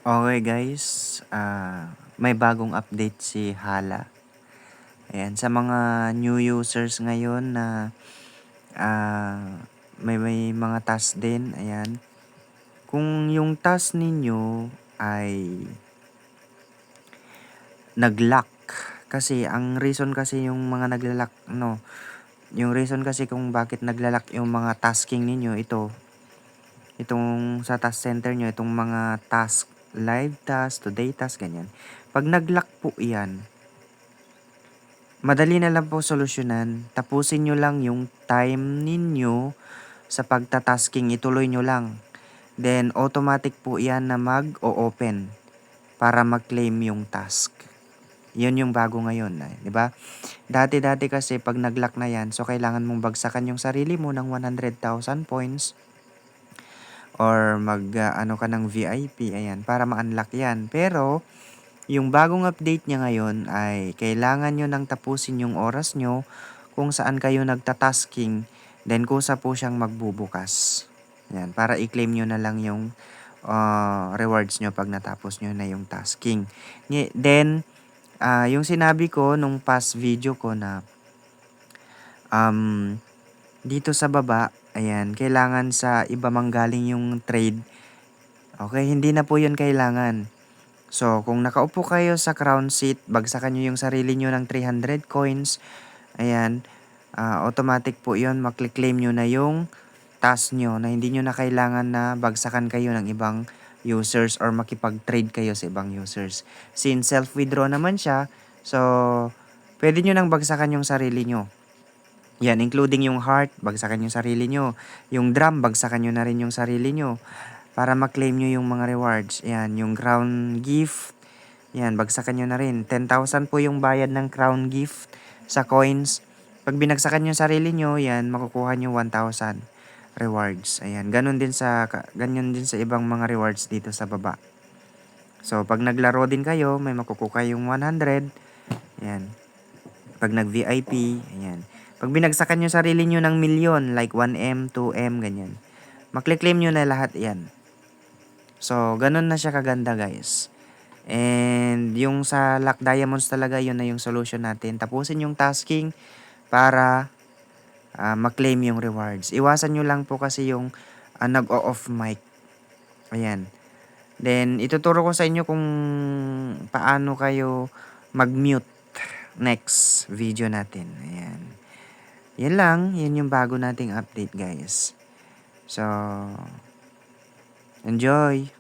Okay guys, may bagong update si Hala. Ayan, sa mga new users ngayon na may mga task din, ayan. Kung yung task ninyo ay nag-lock, kasi ang reason kasi yung mga nagla-lock, yung reason kasi kung bakit nagla-lock yung mga tasking ninyo, itong sa task center nyo, itong mga task, live task, today task, ganyan. Pag nag-lock po yan, madali na lang po solusyonan. Tapusin nyo lang yung time ninyo sa pagtatasking. Ituloy nyo lang. Then, automatic po yan na mag-o-open para mag-claim yung task. Yun yung bago ngayon. Di ba? Dati-dati kasi pag nag-lock na yan, so kailangan mong bagsakan yung sarili mo ng 100,000 points or ano ka ng VIP, ayan, para ma-unlock yan. Pero, yung bagong update niya ngayon ay kailangan nyo nang tapusin yung oras nyo kung saan kayo nagtatasking, then kusa po siyang magbubukas. Yan, para i-claim nyo na lang yung rewards nyo pag natapos nyo na yung tasking. Then, yung sinabi ko nung past video ko na dito sa baba, ayan, kailangan sa iba manggaling yung trade. Okay, hindi na po yun kailangan. So, kung nakaupo kayo sa crown seat, bagsakan nyo yung sarili nyo ng 300 coins. Ayan, automatic po yun. Maklik-claim nyo na yung task nyo na hindi nyo na kailangan na bagsakan kayo ng ibang users or makipag-trade kayo sa ibang users. Since self-withdraw naman siya, so, pwede nyo nang bagsakan yung sarili nyo. Yan, including yung heart, bagsakan yung sarili nyo. Yung drum, bagsakan nyo na rin yung sarili nyo para ma-claim nyo yung mga rewards. Yan, yung crown gift. Yan, bagsakan nyo na rin. 10,000 po yung bayad ng crown gift sa coins. Pag binagsakan nyo sarili nyo, yan, makukuha nyo 1,000 rewards. Ayan, ganyan din sa ibang mga rewards dito sa baba. So, pag naglaro din kayo, may makukuha yung 100. Ayan. Pag nag-VIP, ayan. Pag binagsakan nyo sarili nyo ng milyon, like 1M, 2M, ganyan. Maklik-claim nyo na lahat yan. So, ganun na siya kaganda, guys. And yung sa Lock Diamonds talaga, yun na yung solution natin. Tapusin yung tasking para ma-claim yung rewards. Iwasan nyo lang po kasi yung nag-o-off mic. Ayan. Then, ituturo ko sa inyo kung paano kayo mag-mute next video natin. Ayan. Yan lang. Yan yung bago nating update, guys. So, enjoy!